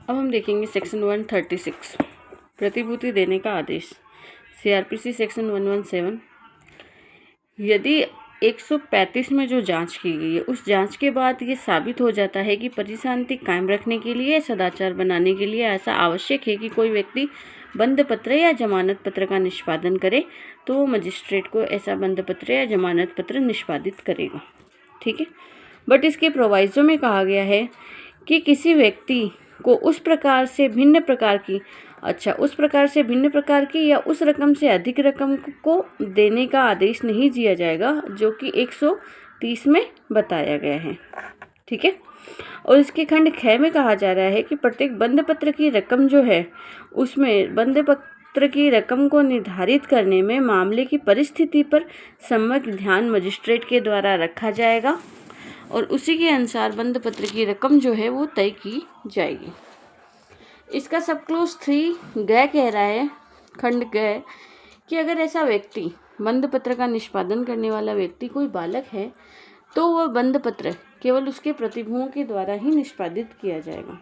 अब हम देखेंगे सेक्शन 136 प्रतिभूति देने का आदेश। सीआरपीसी सेक्शन 117, यदि 135 में जो जांच की गई है उस जांच के बाद ये साबित हो जाता है कि परिशांति कायम रखने के लिए, सदाचार बनाने के लिए ऐसा आवश्यक है कि कोई व्यक्ति बंद पत्र या जमानत पत्र का निष्पादन करे, तो वो मजिस्ट्रेट को ऐसा बंद पत्र या जमानत पत्र निष्पादित करेगा। ठीक है, बट इसके प्रोवाइजो में कहा गया है कि किसी व्यक्ति को उस प्रकार से भिन्न प्रकार की या उस रकम से अधिक रकम को देने का आदेश नहीं दिया जाएगा जो कि 130 में बताया गया है। ठीक है, और इसके खंड ख में कहा जा रहा है कि प्रत्येक बंद पत्र की रकम जो है उसमें बंद पत्र की रकम को निर्धारित करने में मामले की परिस्थिति पर सम्यक ध्यान मजिस्ट्रेट के द्वारा रखा जाएगा और उसी के अनुसार बंद पत्र की रकम जो है वो तय की जाएगी। इसका सब क्लोज 3 ग कह रहा है, खंड ग, कि अगर ऐसा व्यक्ति बंद पत्र का निष्पादन करने वाला व्यक्ति कोई बालक है तो वह बंद पत्र केवल उसके प्रतिभुओं के द्वारा ही निष्पादित किया जाएगा।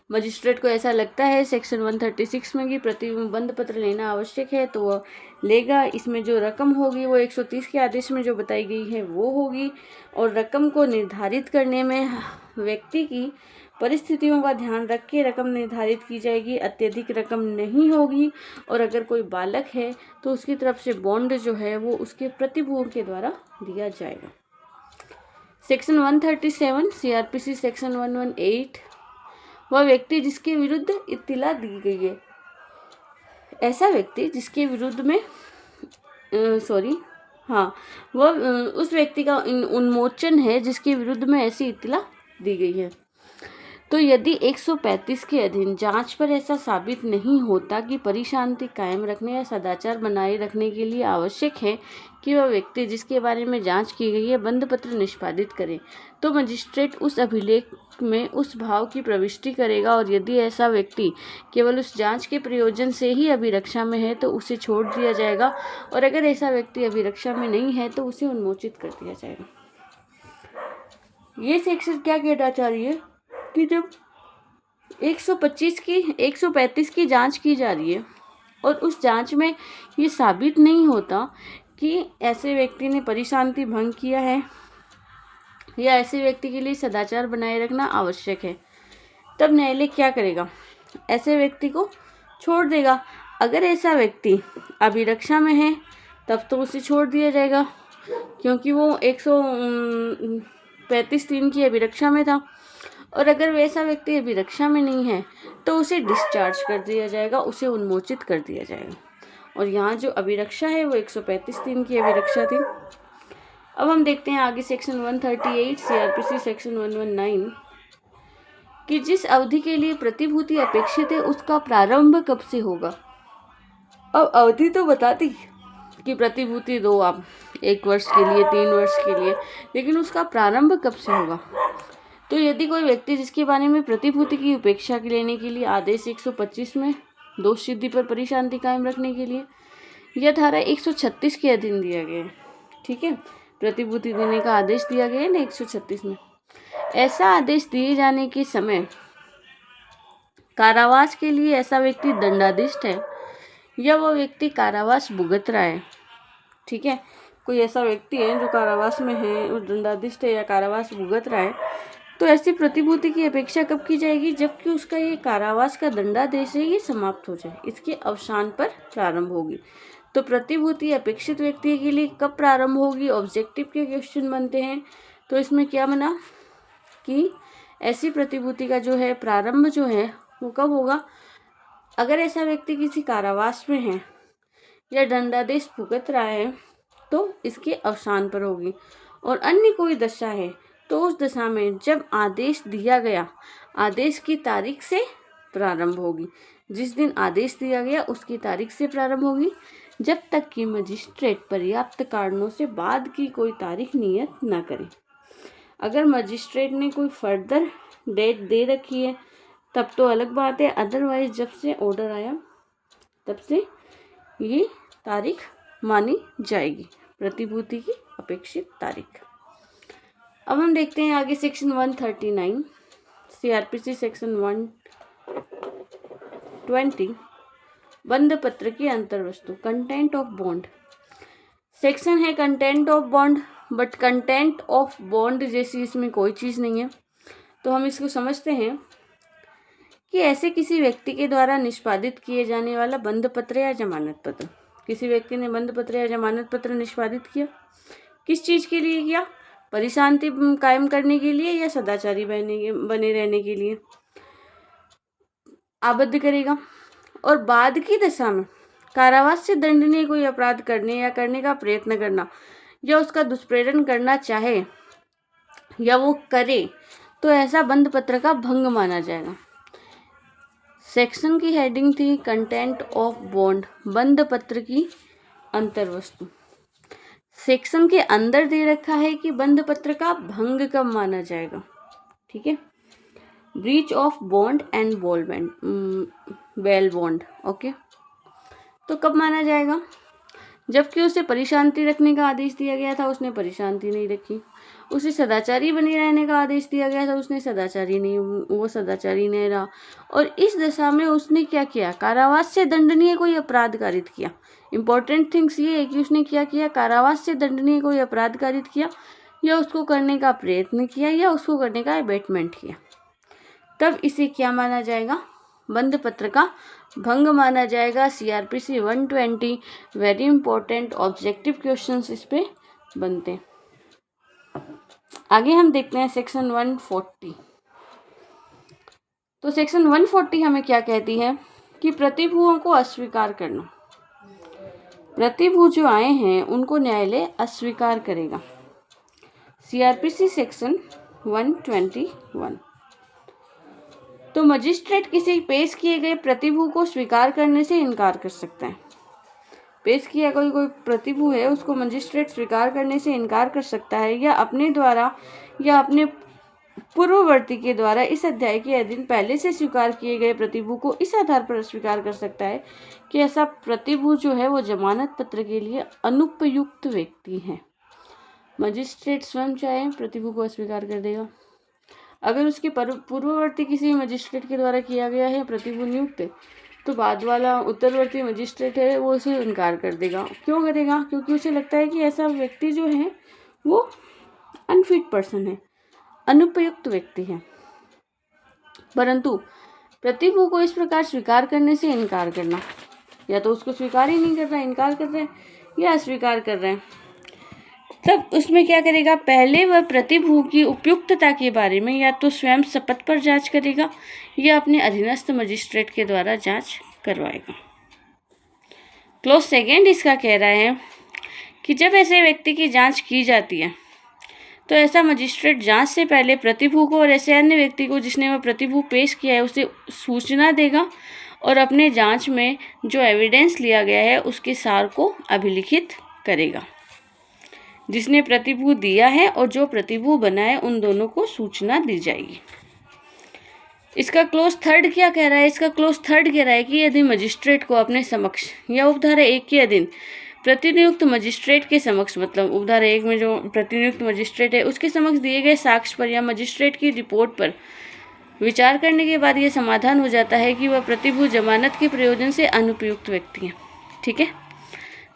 मजिस्ट्रेट को ऐसा लगता है सेक्शन 136 में कि प्रतिबंध पत्र लेना आवश्यक है तो वह लेगा। इसमें जो रकम होगी वो 130 के आदेश में जो बताई गई है वो होगी और रकम को निर्धारित करने में व्यक्ति की परिस्थितियों का ध्यान रख के रकम निर्धारित की जाएगी। अत्यधिक रकम नहीं होगी और अगर कोई बालक है तो उसकी तरफ से बॉन्ड जो है वो उसके प्रतिभुओं के द्वारा दिया जाएगा। सेक्शन 137 सीआरपीसी सेक्शन 118, वह व्यक्ति जिसके विरुद्ध इत्तिला दी गई है, ऐसा व्यक्ति जिसके विरुद्ध में वह उस व्यक्ति का उन्मोचन है जिसके विरुद्ध में ऐसी इत्तिला दी गई है। तो यदि 135 के अधीन जांच पर ऐसा साबित नहीं होता कि परिशांति कायम रखने या सदाचार बनाए रखने के लिए आवश्यक है कि वह व्यक्ति जिसके बारे में जांच की गई है बंद पत्र निष्पादित करे, तो मजिस्ट्रेट उस अभिलेख में उस भाव की प्रविष्टि करेगा और यदि ऐसा व्यक्ति केवल उस जांच के प्रयोजन से ही अभिरक्षा में है तो उसे छोड़ दिया जाएगा और अगर ऐसा व्यक्ति अभिरक्षा में नहीं है तो उसे उन्मोचित कर दिया जाएगा। ये सेक्शन क्या कहना चाह रही है कि जब 135 की जांच की जा रही है और उस जांच में ये साबित नहीं होता कि ऐसे व्यक्ति ने परिशांति भंग किया है या ऐसे व्यक्ति के लिए सदाचार बनाए रखना आवश्यक है, तब न्यायालय क्या करेगा? ऐसे व्यक्ति को छोड़ देगा। अगर ऐसा व्यक्ति अभिरक्षा में है तब तो उसे छोड़ दिया जाएगा क्योंकि वो 135(3) की अभिरक्षा में था, और अगर वैसा व्यक्ति अभिरक्षा में नहीं है तो उसे डिस्चार्ज कर दिया जाएगा, उसे उन्मोचित कर दिया जाएगा। और यहाँ जो अभिरक्षा है वो 135(3) की अभिरक्षा थी। अब हम देखते हैं आगे सेक्शन 138 सीआरपीसी सेक्शन 119 कि जिस अवधि के लिए प्रतिभूति अपेक्षित है उसका प्रारंभ कब से होगा। अब अवधि तो बता दी कि प्रतिभूति दो आप 1 वर्ष के लिए, 3 वर्ष के लिए, लेकिन उसका प्रारंभ कब से होगा। तो यदि कोई व्यक्ति जिसके बारे में प्रतिभूति की उपेक्षा लेने के लिए आदेश 125 में दोष सिद्धि पर परिशांति कायम रखने के लिए यह धारा 136 के अधीन दिया गया है, ठीक है, प्रतिभूति देने का आदेश दिया गया है ना 136 में, ऐसा आदेश दिए जाने के समय कारावास के लिए ऐसा व्यक्ति दंडाधिष्ट है या वह व्यक्ति कारावास भुगत रहा है, ठीक है, कोई ऐसा व्यक्ति है जो कारावास में है, वो दंडाधिष्ट है या कारावास भुगत रहा है, तो ऐसी प्रतिभूति की अपेक्षा कब की जाएगी? जबकि उसका ये कारावास का दंडादेश है ये समाप्त हो जाए, इसके अवसान पर प्रारंभ होगी। तो प्रतिभूति अपेक्षित व्यक्ति के लिए कब प्रारंभ होगी? ऑब्जेक्टिव के क्वेश्चन बनते हैं, तो इसमें क्या बना कि ऐसी प्रतिभूति का जो है प्रारंभ जो है वो कब होगा? अगर ऐसा व्यक्ति किसी कारावास में है या दंडादेश भुगत रहा है तो इसके अवसान पर होगी, और अन्य कोई दशा है तो उस दशा में जब आदेश दिया गया आदेश की तारीख से प्रारंभ होगी। जिस दिन आदेश दिया गया उसकी तारीख से प्रारंभ होगी जब तक कि मजिस्ट्रेट पर्याप्त कारणों से बाद की कोई तारीख नियत न करे। अगर मजिस्ट्रेट ने कोई फर्दर डेट दे रखी है तब तो अलग बात है, अदरवाइज जब से ऑर्डर आया तब से ये तारीख मानी जाएगी, प्रतिभूति की अपेक्षित तारीख। अब हम देखते हैं आगे सेक्शन 139 CRPC सेक्शन 120 बंध पत्र की अंतर्वस्तु, कंटेंट ऑफ बॉन्ड। सेक्शन है content of bond, but content of bond जैसी इसमें कोई चीज़ नहीं है। तो हम इसको समझते हैं कि ऐसे किसी व्यक्ति के द्वारा निष्पादित किए जाने वाला बंध पत्र या जमानत पत्र। किसी व्यक्ति ने बंध पत्र या जमानत पत्र निष्पादित किया, किस चीज़ के लिए किया? परिशांति कायम करने के लिए या सदाचारी बने रहने के लिए आबद्ध करेगा। और बाद की दशा में कारावास से दंडनीय कोई अपराध करने या करने का प्रयत्न करना या उसका दुष्प्रेरण करना चाहे या वो करे तो ऐसा बंध पत्र का भंग माना जाएगा। सेक्शन की हेडिंग थी कंटेंट ऑफ बॉन्ड, बंध पत्र की अंतर्वस्तु। सेक्शन के अंदर दे रखा है कि बंध पत्र का भंग कब माना जाएगा। ठीक है, breach of bond and bail bond. Okay, तो कब माना जाएगा? जबकि उसे परिशांति रखने का आदेश दिया गया था, उसने परिशांति नहीं रखी। उसे सदाचारी बने रहने का आदेश दिया गया था, उसने सदाचारी नहीं रहा। और इस दशा में उसने क्या किया? कारावास से दंडनीय कोई अपराध कारित किया। इंपॉर्टेंट थिंग्स ये है कि उसने क्या किया? कारावास से दंडनीय कोई अपराध कारित किया या उसको करने का प्रयत्न किया या उसको करने का अबेटमेंट किया, तब इसे क्या माना जाएगा? बंध पत्र का भंग माना जाएगा। CRPC 120 very important objective questions इस पे बनते हैं। आगे हम देखते हैं सेक्शन 140। तो सेक्शन 140 हमें क्या कहती है कि प्रतिभूओं को अस्वीकार करना। प्रतिभू जो आए हैं उनको न्यायालय अस्वीकार करेगा। CRPC section 121। तो मजिस्ट्रेट किसी पेश किए गए प्रतिभू को स्वीकार करने से इनकार कर सकता है। पेश किया कोई प्रतिभू है, उसको मजिस्ट्रेट स्वीकार करने से इनकार कर सकता है या अपने द्वारा या अपने पूर्ववर्ती के द्वारा इस अध्याय के अधीन पहले से स्वीकार किए गए प्रतिभू को इस आधार पर अस्वीकार कर सकता है कि ऐसा प्रतिभू जो है वो जमानत पत्र के लिए अनुपयुक्त व्यक्ति है। मजिस्ट्रेट स्वयं चाहे प्रतिभू को अस्वीकार कर देगा। अगर उसके पूर्ववर्ती किसी मजिस्ट्रेट के द्वारा किया गया है, प्रतिभू नियुक्त है, तो बाद वाला उत्तरवर्ती मजिस्ट्रेट है वो उसे इनकार कर देगा। क्यों करेगा? क्योंकि उसे लगता है कि ऐसा व्यक्ति जो है वो अनफिट पर्सन है, अनुपयुक्त व्यक्ति है। परंतु प्रतिभू को इस प्रकार स्वीकार करने से इनकार करना, या तो उसको स्वीकार ही नहीं कर रहा है, इनकार कर रहे हैं, या अस्वीकार कर रहे हैं, तब उसमें क्या करेगा? पहले वह प्रतिभू की उपयुक्तता के बारे में या तो स्वयं शपथ पर जांच करेगा या अपने अधीनस्थ मजिस्ट्रेट के द्वारा जांच करवाएगा। क्लॉज सेकेंड इसका कह रहा है कि जब ऐसे व्यक्ति की जांच की जाती है तो ऐसा मजिस्ट्रेट जांच से पहले प्रतिभू को और ऐसे अन्य व्यक्ति को जिसने वह प्रतिभू पेश किया है उसे सूचना देगा और अपने जांच में जो एविडेंस लिया गया है उसके सार को अभिलिखित करेगा। जिसने प्रतिभू दिया है और जो प्रतिभू बनाए उन दोनों को सूचना दी जाएगी। इसका क्लोज थर्ड क्या कह रहा है? इसका क्लोज थर्ड कह रहा है कि यदि मजिस्ट्रेट को अपने समक्ष या उपधारा 1 के अधीन प्रतिनियुक्त मजिस्ट्रेट के समक्ष, मतलब उपधारा 1 में जो प्रतिनियुक्त मजिस्ट्रेट है उसके समक्ष दिए गए साक्ष्य पर या मजिस्ट्रेट की रिपोर्ट पर विचार करने के बाद यह समाधान हो जाता है कि वह प्रतिभू जमानत के प्रयोजन से अनुपयुक्त व्यक्ति है, ठीक है,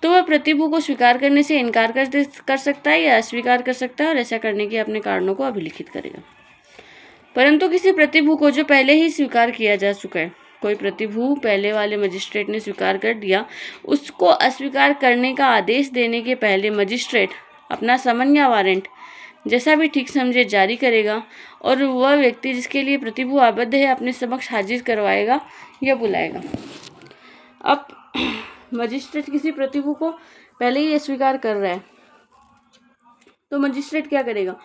तो वह प्रतिभू को स्वीकार करने से इनकार कर सकता है या अस्वीकार कर सकता है और ऐसा करने के अपने कारणों को अभिलिखित करेगा। परंतु किसी प्रतिभू को जो पहले ही स्वीकार किया जा चुका है, कोई प्रतिभू पहले वाले मजिस्ट्रेट ने स्वीकार कर दिया, उसको अस्वीकार करने का आदेश देने के पहले मजिस्ट्रेट अपना समन या वारंट जैसा भी ठीक समझे जारी करेगा और वह व्यक्ति जिसके लिए प्रतिभू आबद्ध है अपने समक्ष हाजिर करवाएगा या बुलाएगा। अब मजिस्ट्रेट किसी प्रतिभू को पहले ही अस्वीकार कर रहा है तो मजिस्ट्रेट क्या करेगा?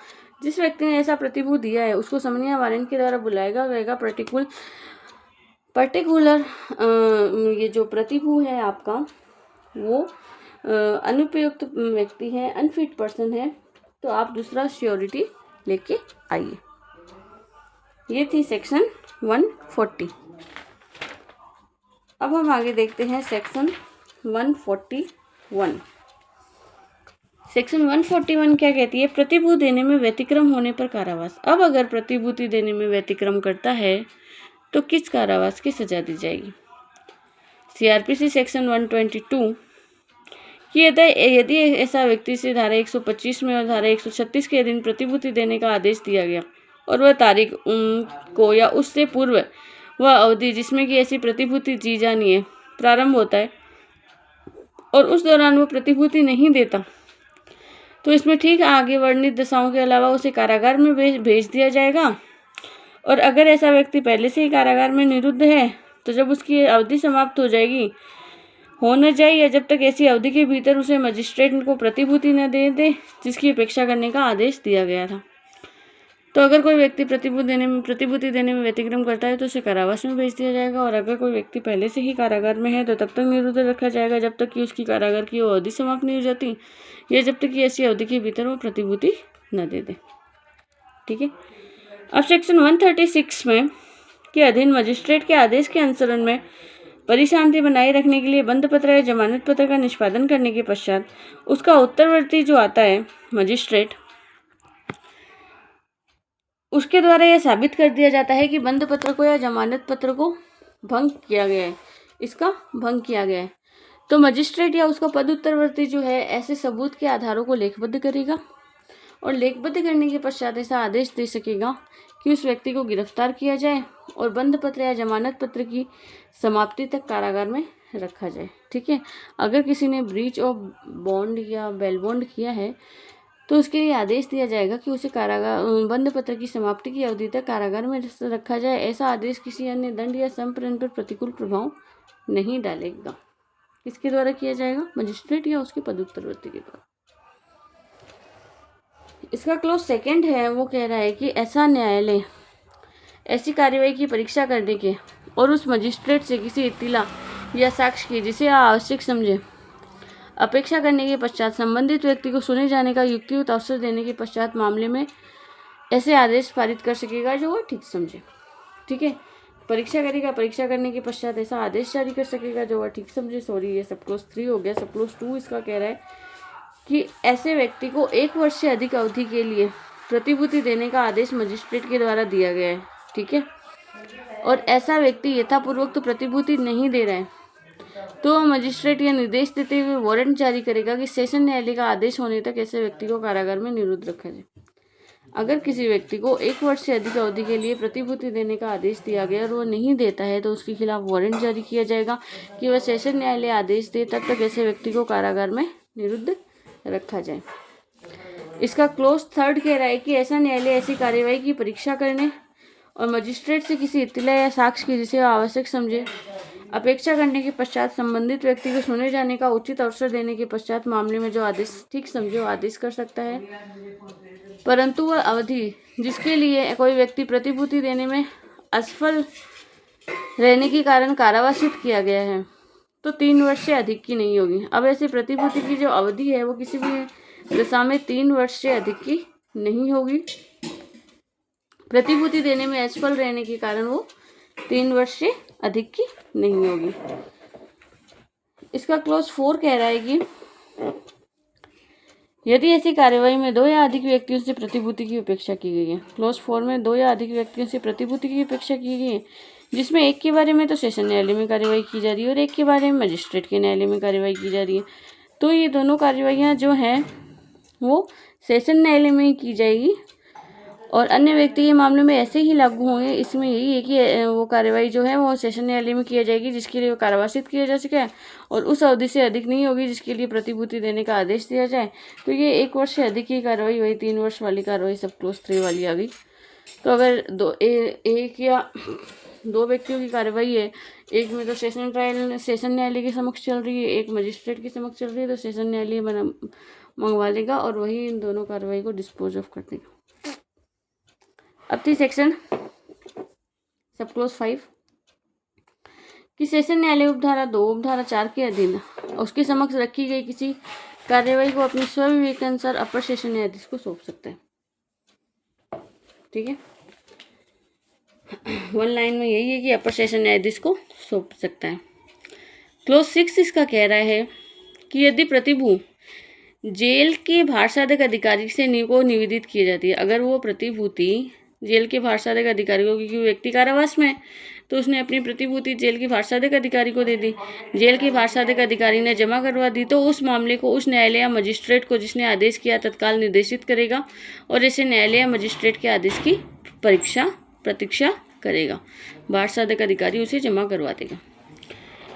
जिस व्यक्ति ने ऐसा प्रतिभू दिया है उसको समन या वारंट के द्वारा बुलाएगा, कहेगा पर्टिकुलर ये जो प्रतिभू है आपका वो अनुपयुक्त व्यक्ति है, अनफिट पर्सन है, तो आप दूसरा श्योरिटी लेके आइए। ये थी सेक्शन 140। अब हम आगे देखते हैं सेक्शन 141। सेक्शन 141 क्या कहती है? प्रतिभूति देने में व्यतिक्रम होने पर कारावास। अब अगर प्रतिभूति देने में व्यतिक्रम करता है तो किस कारावास की सजा दी जाएगी? सीआरपीसी सेक्शन 122 कि यदि ऐसा व्यक्ति से धारा 125 में और धारा 136 के अधीन प्रतिभूति देने का आदेश दिया गया और वह तारीख को या उससे पूर्व वह अवधि जिसमें कि ऐसी प्रतिभूति दी जानी है प्रारंभ होता है और उस दौरान वो प्रतिभूति नहीं देता तो इसमें ठीक आगे वर्णित दशाओं के अलावा उसे कारागार में भेज दिया जाएगा। और अगर ऐसा व्यक्ति पहले से ही कारागार में निरुद्ध है तो जब उसकी अवधि समाप्त हो न जाए या जब तक ऐसी अवधि के भीतर उसे मजिस्ट्रेट को प्रतिभूति न दे जिसकी अपेक्षा करने का आदेश दिया गया था। तो अगर कोई व्यक्ति प्रतिभूति देने में व्यतिक्रम करता है तो उसे कारावास में भेज दिया जाएगा। और अगर कोई व्यक्ति पहले से ही कारागार में है तो तब तक निरुद्ध रखा जाएगा जब तक कि उसकी कारागार की अवधि समाप्त नहीं हो जाती या जब तक कि ऐसी अवधि के भीतर वो प्रतिभूति न दे दे। ठीक है। अब सेक्शन 136 में के अधीन मजिस्ट्रेट के आदेश के अनुसरण में परिशांति बनाए रखने के लिए बंद पत्र या जमानत पत्र का निष्पादन करने के पश्चात उसका उत्तरवर्ती जो आता है मजिस्ट्रेट, उसके द्वारा यह साबित कर दिया जाता है कि बंद पत्र को या जमानत पत्र को भंग किया गया है, इसका भंग किया गया है, तो मजिस्ट्रेट या उसका पद उत्तरवर्ती जो है ऐसे सबूत के आधारों को लेखबद्ध करेगा और लेखबद्ध करने के पश्चात ऐसा आदेश दे सकेगा कि उस व्यक्ति को गिरफ्तार किया जाए और बंद पत्र या जमानत पत्र की समाप्ति तक कारागार में रखा जाए। ठीक है। अगर किसी ने ब्रीच ऑफ बॉन्ड या बेल बॉन्ड किया है तो उसके लिए आदेश दिया जाएगा कि उसे बंद पत्र की समाप्ति की अवधि तक कारागार में रखा जाए। ऐसा आदेश किसी अन्य दंड या संप्रेरण पर प्रतिकूल प्रभाव नहीं डालेगा। किसके द्वारा किया जाएगा? मजिस्ट्रेट या उसके पद उत्तरवर्ती के द्वारा। इसका क्लोज सेकंड है, वो कह रहा है कि ऐसा न्यायालय ऐसी कार्यवाही की परीक्षा करने के और उस मजिस्ट्रेट से किसी इत्तिला या साक्ष्य की जिसे आवश्यक समझे अपेक्षा करने के पश्चात संबंधित व्यक्ति को सुने जाने का युक्तियुक्त अवसर देने के पश्चात मामले में ऐसे आदेश पारित कर सकेगा जो वह ठीक समझे। ठीक है। परीक्षा करेगा, परीक्षा करने के पश्चात ऐसा आदेश जारी कर सकेगा जो वह ठीक समझे। सॉरी, ये सब क्लोज 3 हो गया। सब क्लोज 2 इसका कह रहा है कि ऐसे व्यक्ति को 1 वर्ष से अधिक अवधि के लिए प्रतिभूति देने का आदेश मजिस्ट्रेट के द्वारा दिया गया है। ठीक है। और ऐसा व्यक्ति यथापूर्वक तो प्रतिभूति नहीं दे रहा है तो मजिस्ट्रेट यह निर्देश देते हुए वारंट जारी करेगा कि सेशन न्यायालय का आदेश होने तक ऐसे व्यक्ति को कारागार में निरुद्ध रखा जाए। अगर किसी व्यक्ति को 1 वर्ष से अधिक अवधि के लिए प्रतिभूति देने का आदेश दिया गया और वो नहीं देता है तो उसके खिलाफ वारंट जारी किया जाएगा कि वह सेशन न्यायालय आदेश दे, तब तक ऐसे व्यक्ति को कारागार में निरुद्ध रखा जाए। इसका क्लोज 3 कह रहा है कि ऐसा न्यायालय ऐसी कार्यवाही की परीक्षा करने और मजिस्ट्रेट से किसी इत्तिला या साक्ष्य की जिसे आवश्यक समझे अपेक्षा करने के पश्चात संबंधित व्यक्ति को सुने जाने का उचित अवसर देने के पश्चात मामले में जो आदेश ठीक समझे वो आदेश कर सकता है। परंतु वह अवधि जिसके लिए कोई व्यक्ति प्रतिभूति देने में असफल रहने के कारण कारावासित किया गया है तो 3 वर्ष से अधिक की नहीं होगी। अब ऐसे प्रतिभूति की जो अवधि है वो किसी भी दशा में 3 वर्ष से अधिक की नहीं होगी। प्रतिभूति देने में असफल रहने के कारण वो 3 वर्ष से अधिक की नहीं होगी। इसका क्लोज 4 कह रहा है कि यदि ऐसी कार्यवाही में 2 या अधिक व्यक्तियों से प्रतिभूति की अपेक्षा की गई है। क्लोज 4 में 2 या अधिक व्यक्तियों से प्रतिभूति की अपेक्षा की गई है जिसमें एक के बारे में तो सेशन न्यायालय में कार्यवाही की जा रही है और एक के बारे में मजिस्ट्रेट के न्यायालय में कार्यवाही की जा रही है। तो ये दोनों कार्यवाहियाँ जो हैं वो सेशन न्यायालय में ही की जाएगी और अन्य व्यक्ति के मामले में ऐसे ही लागू होंगे। इसमें यही है कि वो कार्यवाही जो है वो सेशन न्यायालय में किया जाएगी जिसके लिए वो कारावासित किया जा सके और उस अवधि से अधिक नहीं होगी जिसके लिए प्रतिभूति देने का आदेश दिया जाए। तो ये 1 वर्ष से अधिक की कार्रवाई, वही 3 वर्ष वाली कार्रवाई सब क्लोज 3 वाली आ गई। तो अगर एक या 2 व्यक्तियों की कार्रवाई है, एक में तो सेशन न्यायालय के समक्ष चल रही है, एक मजिस्ट्रेट के समक्ष चल रही है, तो सेशन न्यायालय मंगवा लेगा और वही इन दोनों कार्रवाई को डिस्पोज ऑफ कर देगा। अब थी सेक्शन सब क्लोज 5 कि सेशन न्यायालय उपधारा 2 उपधारा 4 के अधीन उसके समक्ष रखी गई किसी कार्यवाही को अपनी स्वविवेक के अनुसार अपर सेशन न्यायाधीश को सौंप सकता है। ठीक है। 1 लाइन में यही है कि अपर सेशन न्यायाधीश को सौंप सकता है। क्लोज 6 इसका कह रहा है कि यदि प्रतिभू जेल के भारसाधक अधिकारी से निवेदित की जाती है। अगर वो प्रतिभूति जेल के भारसाधक अधिकारी को, क्योंकि व्यक्ति कारावास में, तो उसने अपनी प्रतिभूति जेल के भारसाधक अधिकारी को दे दी। जेल के भारसाधक अधिकारी ने जमा करवा दी, तो उस मामले को उस न्यायालय या मजिस्ट्रेट को जिसने आदेश किया तत्काल निर्देशित करेगा और ऐसे न्यायालय या मजिस्ट्रेट के आदेश की प्रतीक्षा करेगा। भारसाधक अधिकारी उसे जमा करवा देगा।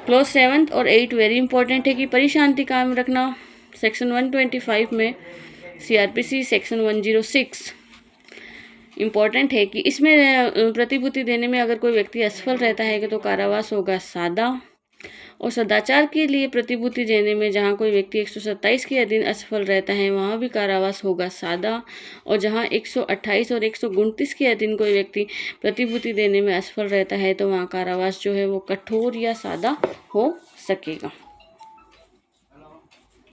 क्लॉज 7 और 8 वेरी इंपॉर्टेंट है कि परिशांति कायम रखना। सेक्शन 125 में CRPC सेक्शन 106 इम्पॉर्टेंट है कि इसमें प्रतिभूति देने में अगर कोई व्यक्ति असफल रहता है तो कारावास होगा सादा। और सदाचार के लिए प्रतिभूति देने में जहाँ कोई व्यक्ति 127 के अधीन असफल रहता है वहाँ भी कारावास होगा सादा। और जहाँ 128 और 129 के अधीन कोई व्यक्ति प्रतिभूति देने में असफल रहता है तो वहाँ कारावास जो है वो कठोर या सादा हो सकेगा।